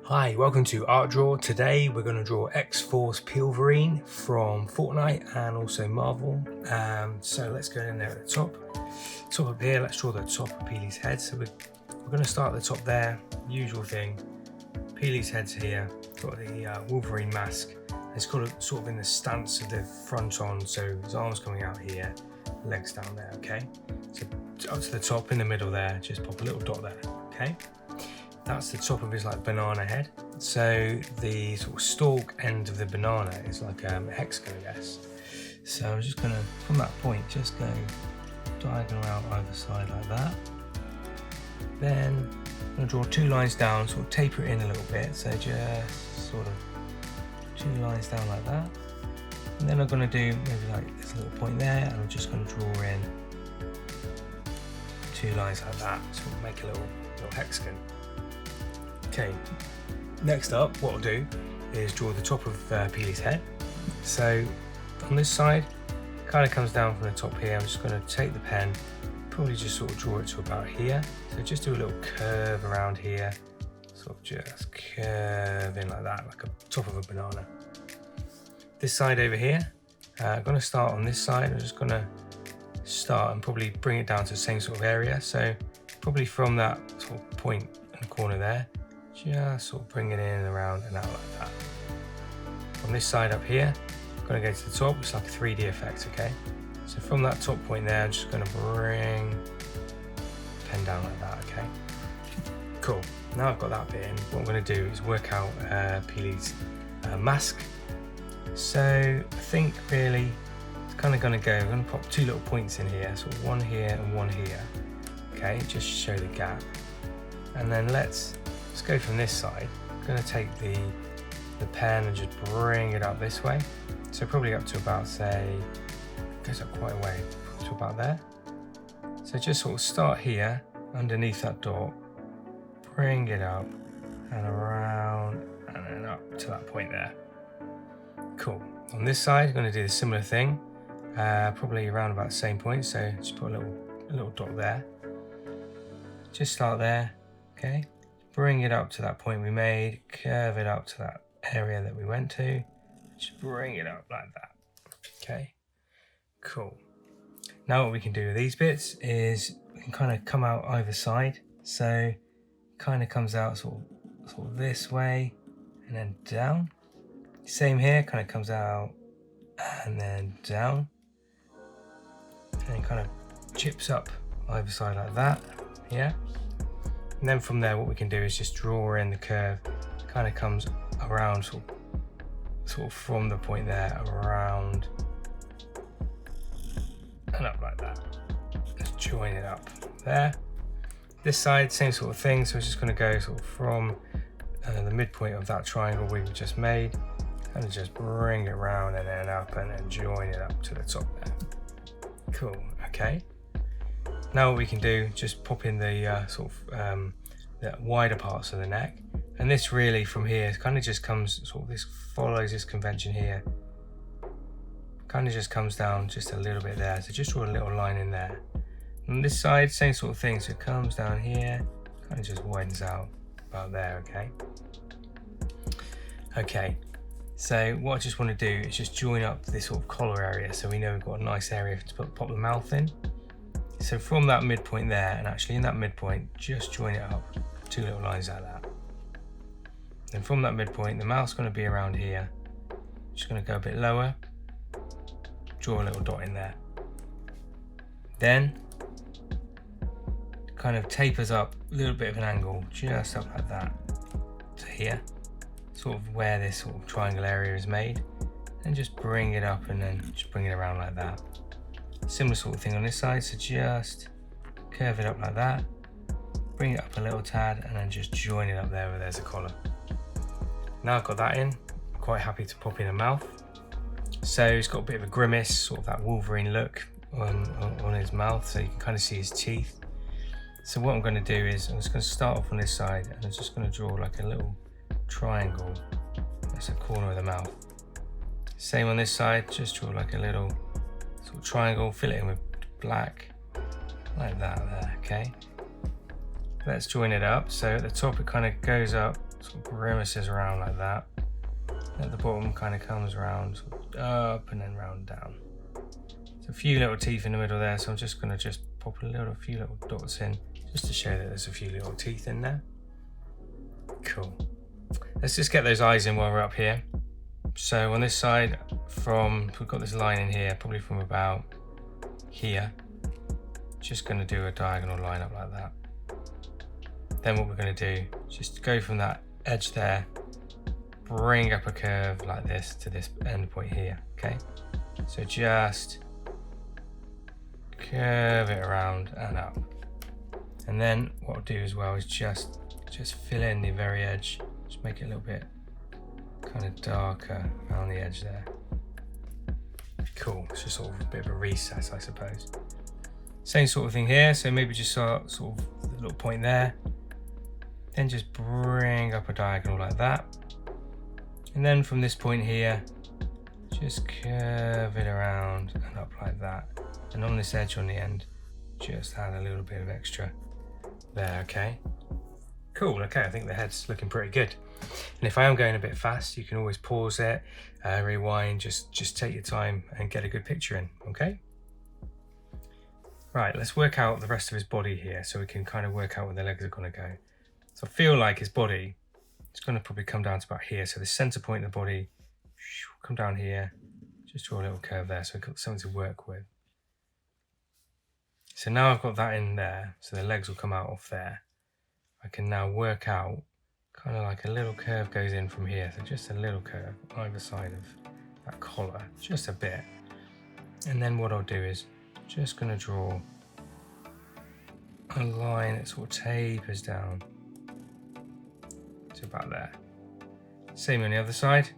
Hi, welcome to Art Draw. Today we're going to draw X-Force Peelverine from Fortnite and also Marvel. So let's go in there at the top up here. Let's draw the top of Peely's head. So we're going to start at the top there. Usual thing. Peely's head's here. Got the Wolverine mask. It's got it sort of in the stance of the front on, so his arms coming out here, legs down there. Okay. So up to the top in the middle there. Just pop a little dot there. Okay. That's the top of his like banana head. So the sort of stalk end of the banana is like a hexagon, I guess. So I'm just gonna, from that point, just go diagonal out either side like that. Then I'm gonna draw two lines down, sort of taper it in a little bit. So just sort of two lines down like that. And then I'm gonna do maybe like this little point there, and I'm just gonna draw in two lines like that, sort of make a little hexagon. Okay, next up what I'll do is draw the top of Peely's head. So on this side, kind of comes down from the top here. I'm just going to take the pen, probably just sort of draw it to about here. So just do a little curve around here, sort of just curve in like that, like a top of a banana. This side over here, I'm going to start on this side. I'm just going to start and probably bring it down to the same sort of area. So probably from that sort of point in the corner there, just sort of bring it in and around and out like that. On this side up here, I'm going to go to the top. It's like a 3D effect, okay? So from that top point there, I'm just going to bring the pen down like that, okay? Cool. Now I've got that bit in, what I'm going to do is work out Peely's mask. So I think really it's kind of going to go, I'm going to pop two little points in here, so one here and one here, okay? Just show the gap. And then let's go from this side. I'm going to take the pen and just bring it up this way. So probably up to about, say, it goes up quite a way, to about there. So just sort of start here, underneath that dot, bring it up and around and then up to that point there. Cool. On this side, I'm going to do the similar thing, probably around about the same point. So just put a little dot there. Just start there, okay? Bring it up to that point we made, curve it up to that area that we went to, just bring it up like that, okay? Cool. Now what we can do with these bits is we can kind of come out either side. So kind of comes out sort of this way and then down. Same here, kind of comes out and then down. And then kind of chips up either side like that, yeah? And then from there, what we can do is just draw in the curve. Kind of comes around, sort of from the point there, around and up like that. Just join it up there. This side, same sort of thing. So it's just going to go sort of from the midpoint of that triangle we just made, and just bring it around and then up, and then join it up to the top there. Cool. Okay. Now what we can do, just pop in the the wider parts of the neck, and this really from here kind of just comes this follows this convention here, kind of just comes down just a little bit there. So just draw a little line in there. On this side, same sort of thing. So it comes down here, kind of just widens out about there. Okay. So what I just want to do is just join up this sort of collar area, so we know we've got a nice area to pop the mouth in. So from that midpoint there, and actually in that midpoint, just join it up, two little lines like that. And from that midpoint, the mouth's going to be around here. Just going to go a bit lower, draw a little dot in there. Then, kind of tapers up a little bit of an angle, just up like that to here, sort of where this sort of triangle area is made. And just bring it up and then just bring it around like that. Similar sort of thing on this side, so just curve it up like that, bring it up a little tad, and then just join it up there where there's a collar. Now I've got that in, I'm quite happy to pop in a mouth. So he's got a bit of a grimace, sort of that Wolverine look on his mouth, so you can kind of see his teeth. So what I'm going to do is I'm just going to start off on this side, and I'm just going to draw like a little triangle. That's the corner of the mouth. Same on this side, just draw like a little sort of triangle, fill it in with black, like that there, okay? Let's join it up. So at the top it kind of goes up sort of grimaces around like that. At the bottom kind of comes around, sort of up and then round down. There's a few little teeth in the middle there, so I'm just going to pop a few little dots in just to show that there's a few little teeth in there. Cool. Let's just get those eyes in while we're up here. So on this side, we've got this line in here, probably from about here. Just going to do a diagonal line up like that. Then what we're going to do is just go from that edge there, bring up a curve like this to this end point here, okay? So just curve it around and up. And then what I'll do as well is just fill in the very edge, just make it a little bit kind of darker around the edge there. Cool, it's just sort of a bit of a recess, I suppose. Same sort of thing here, so maybe just sort of the little point there. Then just bring up a diagonal like that. And then from this point here, just curve it around and up like that. And on this edge on the end, just add a little bit of extra there, okay? Cool, okay, I think the head's looking pretty good. And if I am going a bit fast, you can always pause it, rewind, just take your time and get a good picture in, okay? Right, let's work out the rest of his body here so we can kind of work out where the legs are going to go. So I feel like his body is going to probably come down to about here. So the center point of the body, come down here, just draw a little curve there so we've got something to work with. So now I've got that in there, so the legs will come out off there. I can now work out kind of like a little curve goes in from here. So just a little curve either side of that collar, just a bit. And then what I'll do is just going to draw a line that sort of tapers down to about there. Same on the other side.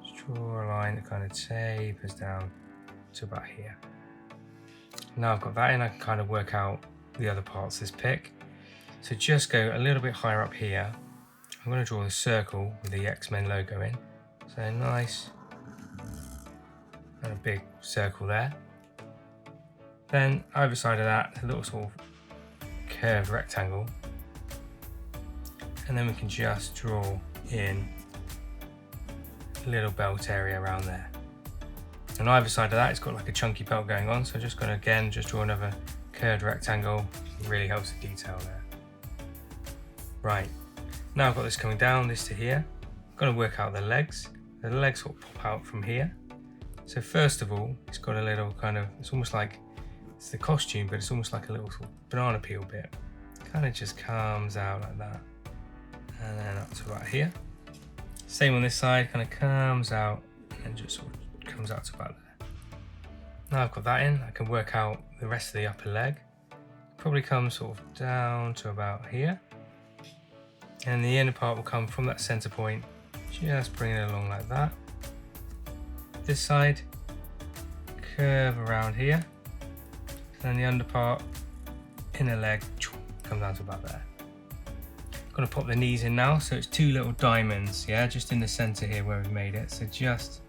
Just draw a line that kind of tapers down to about here. Now I've got that in, I can kind of work out the other parts of this pick. So just go a little bit higher up here. I'm going to draw the circle with the X-Men logo in. So a nice and a big circle there. Then either side of that, a little sort of curved rectangle. And then we can just draw in a little belt area around there. On either side of that, it's got like a chunky belt going on. So I'm just going to again, just draw another curved rectangle. It really helps the detail there. Right, now I've got this coming down, this to here. I'm going to work out the legs. The legs will pop out from here. So first of all, it's got a little kind of, it's almost like, it's the costume, but it's almost like a little sort of banana peel bit. Kind of just comes out like that. And then up to about here. Same on this side, kind of comes out and just sort of comes out to about there. Now I've got that in, I can work out the rest of the upper leg. Probably comes sort of down to about here. And the inner part will come from that center point, just bring it along like that. This side, curve around here. And the under part, inner leg, comes down to about there. I'm going to pop the knees in now, so it's two little diamonds, yeah, just in the center here where we've made it. So just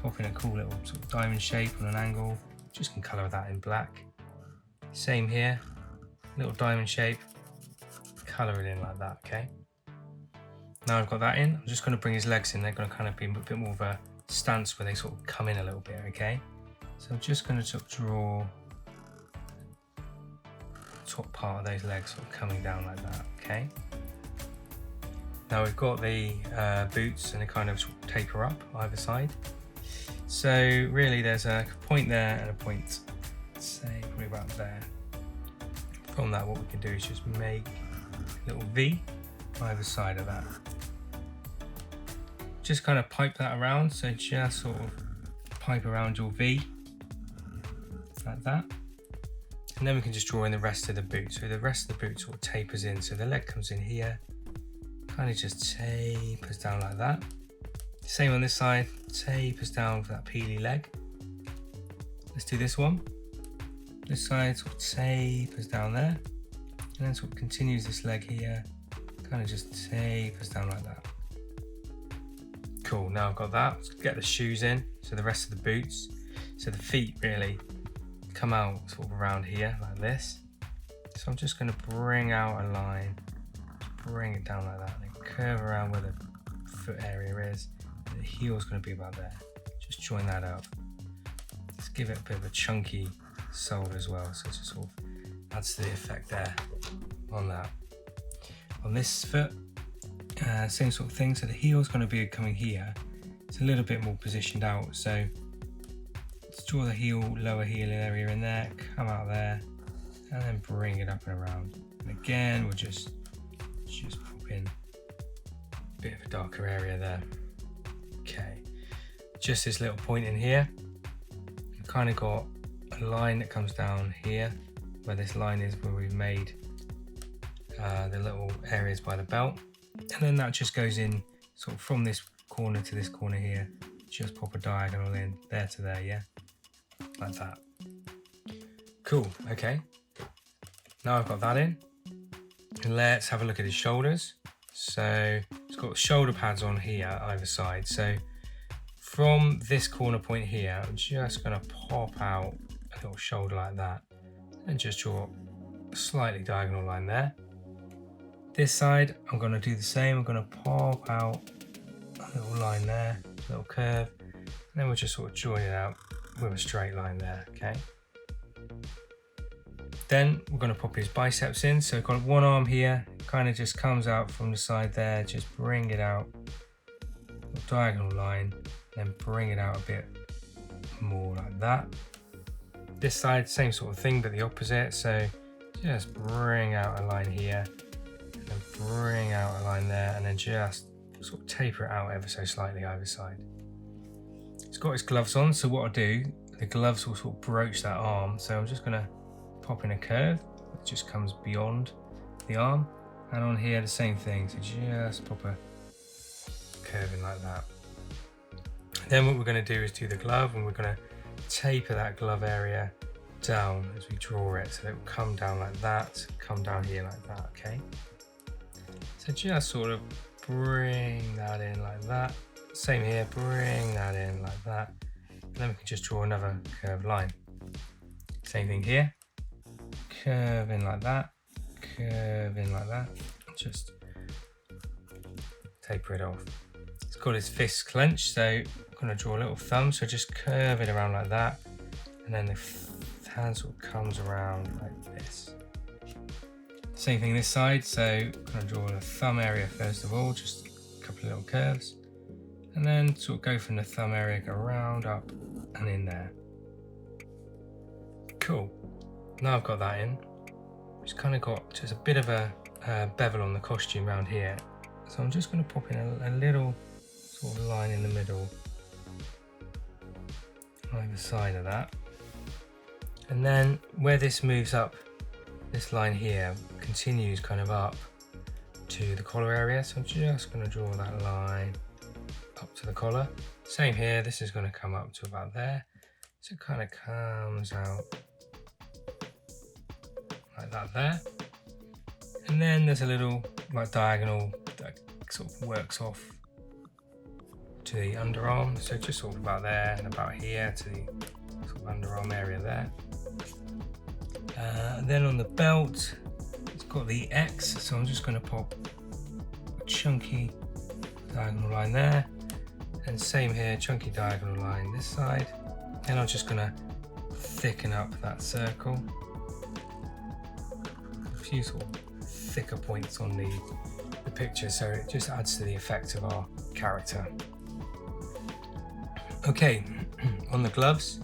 pop in a cool little sort of diamond shape on an angle. Just can color that in black. Same here, little diamond shape, color it in like that, okay? Now I've got that in, I'm just going to bring his legs in. They're going to kind of be a bit more of a stance where they sort of come in a little bit, okay? So I'm just going to sort of draw the top part of those legs sort of coming down like that, okay? Now we've got the boots and they kind of taper up either side. So really there's a point there and a point, say probably about there. From that what we can do is just make a little V either side of that. Just kind of pipe that around, so just sort of pipe around your V like that. And then we can just draw in the rest of the boot. So the rest of the boot sort of tapers in. So the leg comes in here, kind of just tapers down like that. Same on this side, tapers down for that peely leg. Let's do this one. This side sort of tapers down there. And then sort of continues this leg here, kind of just tapers down like that. Cool, now I've got that. Let's get the shoes in, so the rest of the boots. So the feet really come out sort of around here like this. So I'm just going to bring out a line, bring it down like that, and curve around where the foot area is. The heel's going to be about there. Just join that up. Let's give it a bit of a chunky sole as well, so it just sort of adds to the effect there on that. On this foot, same sort of thing. So the heel's going to be coming here. It's a little bit more positioned out. So let's draw the heel, lower heel area in there, come out there, and then bring it up and around. And again, we'll just pop in a bit of a darker area there. Okay, just this little point in here. We've kind of got a line that comes down here, where this line is where we've made the little areas by the belt, and then that just goes in sort of from this corner to this corner here. Just pop a diagonal in there to there, yeah, like that. Cool. Okay, now I've got that in. Let's have a look at his shoulders. So it's got shoulder pads on here either side. So from this corner point here, I'm just going to pop out a little shoulder like that and just draw a slightly diagonal line there. This side, I'm going to do the same. I'm going to pop out a little line there, a little curve, and then we'll just sort of join it out with a straight line there, okay? Then we're going to pop his biceps in. So we've got one arm here, kind of just comes out from the side there, just bring it out, diagonal line, then bring it out a bit more like that. This side, same sort of thing, but the opposite. So just bring out a line here, and then bring out a line there, and then just sort of taper it out ever so slightly either side. He's got his gloves on, so what I'll do, the gloves will sort of broach that arm. So I'm just going to pop in a curve that just comes beyond the arm, and on here the same thing, so just pop a curve in like that. Then what we're going to do is do the glove, and we're going to taper that glove area down as we draw it, so it will come down like that, come down here like that, okay? So just sort of bring that in like that, same here, bring that in like that, and then we can just draw another curved line. Same thing here. Curve in like that, curve in like that, just taper it off. It's got his fists clenched, so I'm going to draw a little thumb, so just curve it around like that, and then the hand sort of comes around like this. Same thing this side, so I'm going to draw the thumb area first of all, just a couple of little curves, and then sort of go from the thumb area, go around, up, and in there. Cool. Now I've got that in, just kind of got just a bit of a bevel on the costume around here. So I'm just going to pop in a little sort of line in the middle, either side of that. And then where this moves up, this line here continues kind of up to the collar area. So I'm just going to draw that line up to the collar. Same here, this is going to come up to about there. So it kind of comes out like that there, and then there's a little like diagonal that sort of works off to the underarm, so just sort of about there and about here to the sort of underarm area there. And then on the belt, it's got the X, so I'm just going to pop a chunky diagonal line there, and same here, chunky diagonal line this side, and I'm just going to thicken up that circle. Few sort of thicker points on the picture, so it just adds to the effect of our character. Okay, on the gloves,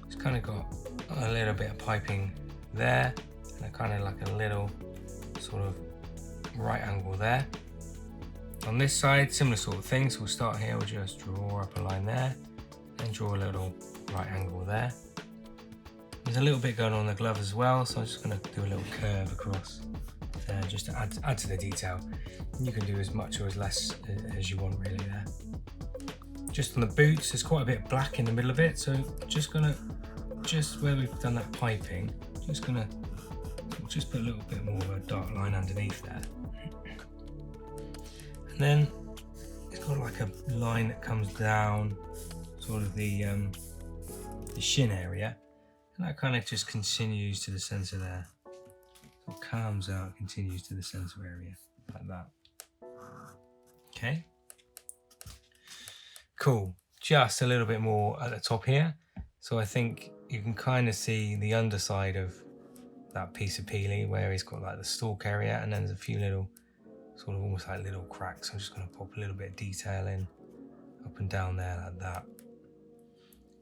it's kind of got a little bit of piping there, and a kind of like a little sort of right angle there. On this side, similar sort of thing, so we'll start here, we'll just draw up a line there, and draw a little right angle there. There's a little bit going on the glove as well, so I'm just going to do a little curve across there just to add to the detail. You can do as much or as less as you want really there. Just on the boots, there's quite a bit of black in the middle of it, so just where we've done that piping, just put a little bit more of a dark line underneath there. And then it's got like a line that comes down sort of the shin area. And that kind of just continues to the centre there. So it comes out, continues to the centre area, like that. Okay. Cool. Just a little bit more at the top here. So I think you can kind of see the underside of that piece of peely where he's got like the stalk area, and then there's a few little sort of almost like little cracks. I'm just going to pop a little bit of detail in up and down there like that.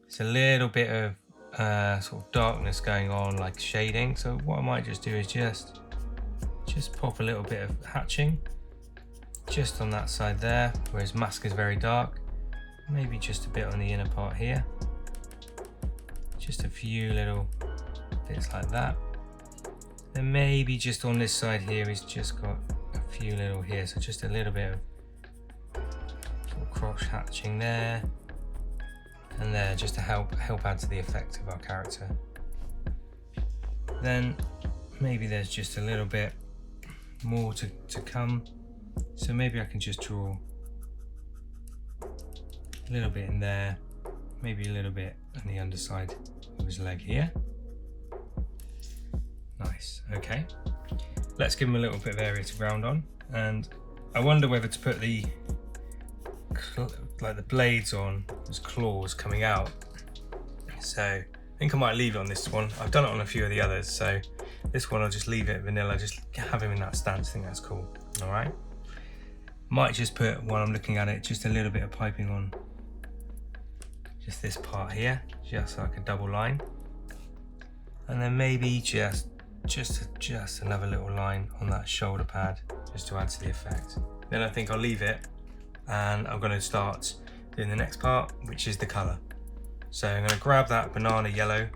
It's a little bit of sort of darkness going on, like shading. So what I might just do is just pop a little bit of hatching just on that side there, where his mask is very dark. Maybe just a bit on the inner part here. Just a few little bits like that. Then maybe just on this side here, he's just got a few little here. So just a little bit of sort of cross hatching there and there, just to help add to the effect of our character. Then maybe there's just a little bit more to come. So maybe I can just draw a little bit in there, maybe a little bit on the underside of his leg here. Nice, okay. Let's give him a little bit of area to ground on, and I wonder whether to put the blades on as claws coming out. So I think I might leave it on this one. I've done it on a few of the others, so this one I'll just leave it vanilla, just have him in that stance. I think that's cool. All right. Might just put, while I'm looking at it, just a little bit of piping on just this part here, just like a double line, and then maybe just another little line on that shoulder pad, just to add to the effect. Then I think I'll leave it, and I'm going to start doing the next part, which is the colour. So I'm going to grab that banana yellow,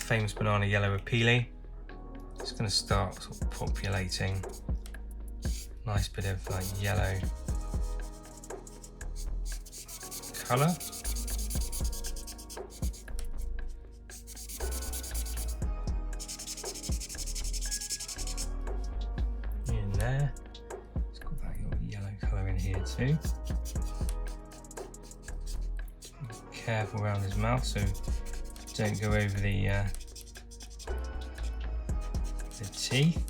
famous banana yellow with peely. Just going to start sort of populating nice bit of like yellow colour. In there. It's got that yellow colour in here too. Be careful around his mouth so don't go over the teeth.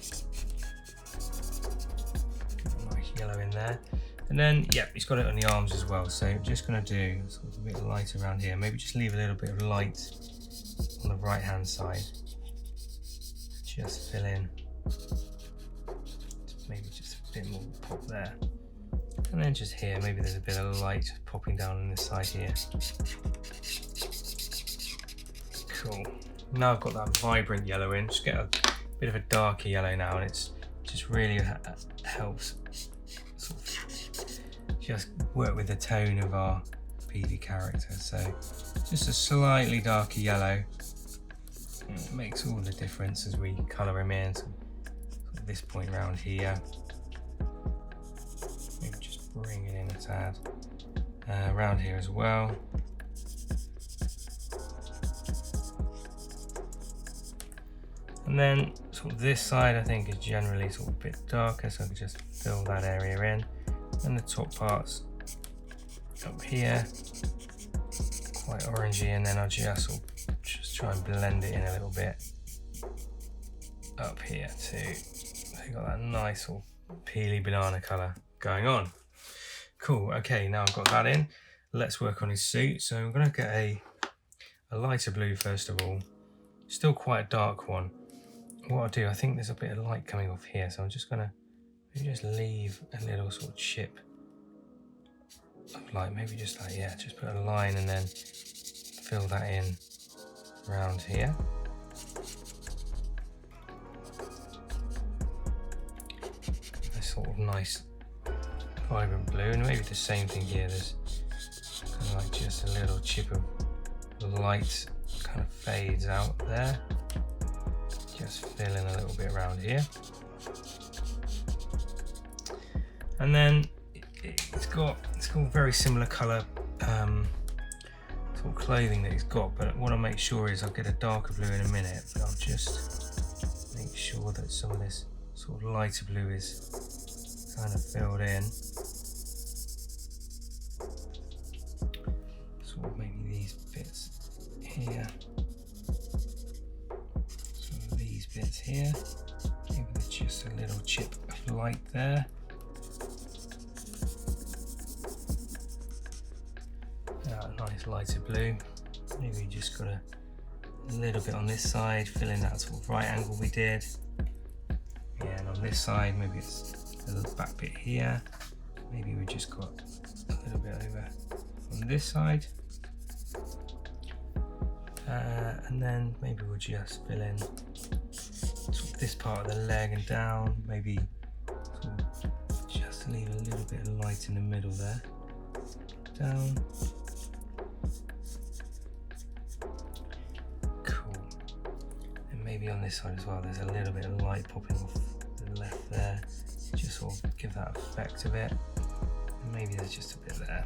Yellow in there, and then he's got it on the arms as well, so I'm just going to do sort of a bit of light around here, maybe just leave a little bit of light on the right hand side, just fill in, maybe just a bit more pop there, and then just here maybe there's a bit of light popping down on this side here. Cool. Now I've got that vibrant yellow in, just get a bit of a darker yellow now, and it's just really helps sort of just work with the tone of our peely character. So just a slightly darker yellow, it makes all the difference as we colour him in. So at this point around here, maybe just bring it in a tad, around here as well. And then sort of this side I think is generally sort of a bit darker, so I can just fill that area in. And the top parts up here, quite orangey, and then I'll just try and blend it in a little bit up here too. So you've got that nice sort of peely banana colour going on. Cool, okay, now I've got that in. Let's work on his suit. So I'm gonna get a lighter blue first of all, still quite a dark one. What I'll do, I think there's a bit of light coming off here, so I'm just gonna maybe just leave a little sort of chip of light, maybe just like, just put a line and then fill that in around here. A sort of nice vibrant blue, and maybe the same thing here, there's kind of like just a little chip of light kind of fades out there. Just fill in a little bit around here, and then it's got very similar colour sort of clothing that he's got, but what I'll make sure is I'll get a darker blue in a minute, but I'll just make sure that some of this sort of lighter blue is kind of filled in. Sort of maybe these bits here. Bits here, maybe there's just a little chip of light there, nice lighter blue. Maybe we just got a little bit on this side, fill in that sort of right angle we did. Yeah, and on this side, maybe it's a little back bit here. Maybe we just got a little bit over on this side. And then maybe we'll just fill in sort of this part of the leg and down. Maybe sort of just leave a little bit of light in the middle there. Down. Cool. And maybe on this side as well, there's a little bit of light popping off the left there. Just sort of give that effect of it. And maybe there's just a bit there.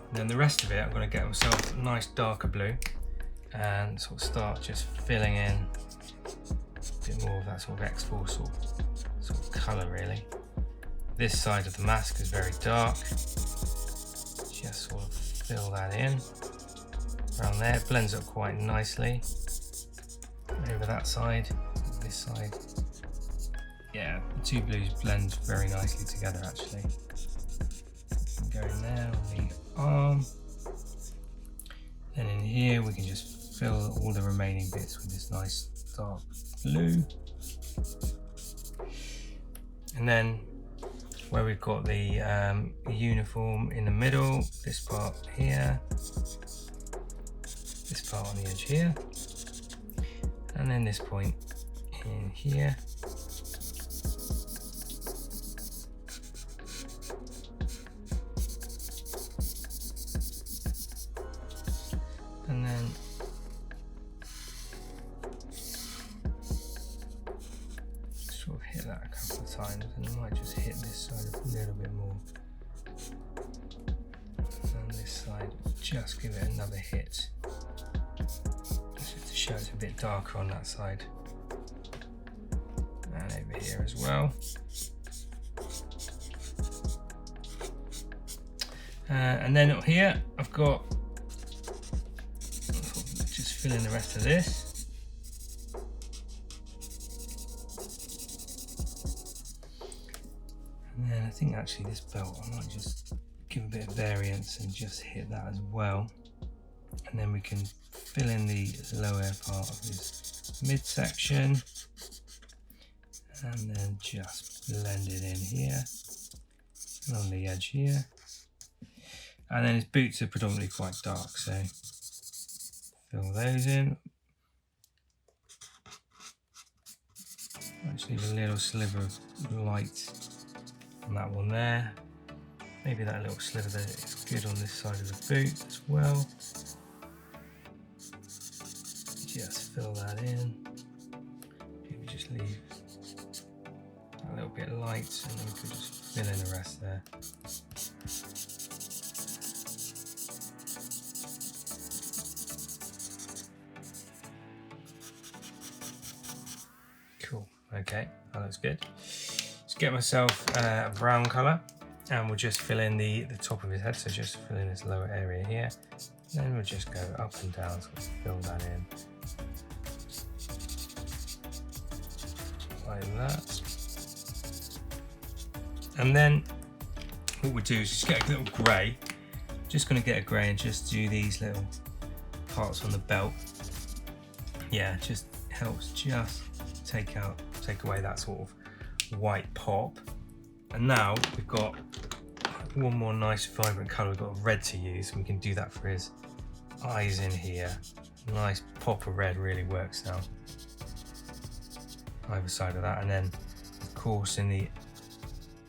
And then the rest of it, I'm going to get myself a nice darker blue and sort of start just filling in a bit more of that sort of X-Force sort of colour really. This side of the mask is very dark. Just sort of fill that in around there. It blends up quite nicely. Over that side, this side. Yeah, the two blues blend very nicely together actually. Go in there on the arm. Then in here we can just fill all the remaining bits with this nice dark blue. And then where we've got the uniform in the middle, this part here, this part on the edge here, and then this point in here. And then sort of hit that a couple of times, and I might just hit this side a little bit more. And this side, just give it another hit. Just to show it's a bit darker on that side. And over here as well. And then up here, I've got just fill in the rest of this. And then I think actually this belt, I might just give a bit of variance and just hit that as well. And then we can fill in the lower part of this midsection. And then just blend it in here. And on the edge here. And then his boots are predominantly quite dark, so fill those in. Let's leave a little sliver of light on that one there. Maybe that little sliver there is good on this side of the boot as well. Just fill that in. Maybe just leave a little bit of light and then we could just fill in the rest there. Cool, okay, that looks good. Let's get myself a brown colour and we'll just fill in the top of his head, so just fill in this lower area here. Then we'll just go up and down, so let's fill that in. Like that. And then what we'll do is just get a little grey. Just going to get a grey and just do these little parts on the belt. Yeah, just helps just take away that sort of white pop. And now we've got one more nice vibrant colour. We've got red to use, and we can do that for his eyes in here. Nice pop of red really works now. Either side of that, and then of course in the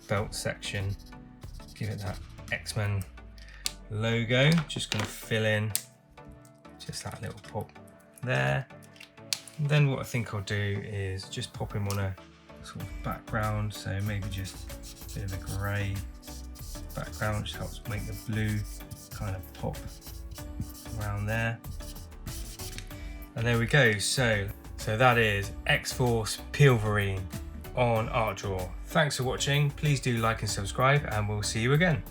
belt section, give it that X-Men logo. Just going to fill in just that little pop there. And then what I think I'll do is just pop him on a sort of background, so maybe just a bit of a grey background, which helps make the blue kind of pop around there. And there we go. So that is X-Force Peelverine on Art Drawer. Thanks for watching. Please do like and subscribe, and we'll see you again.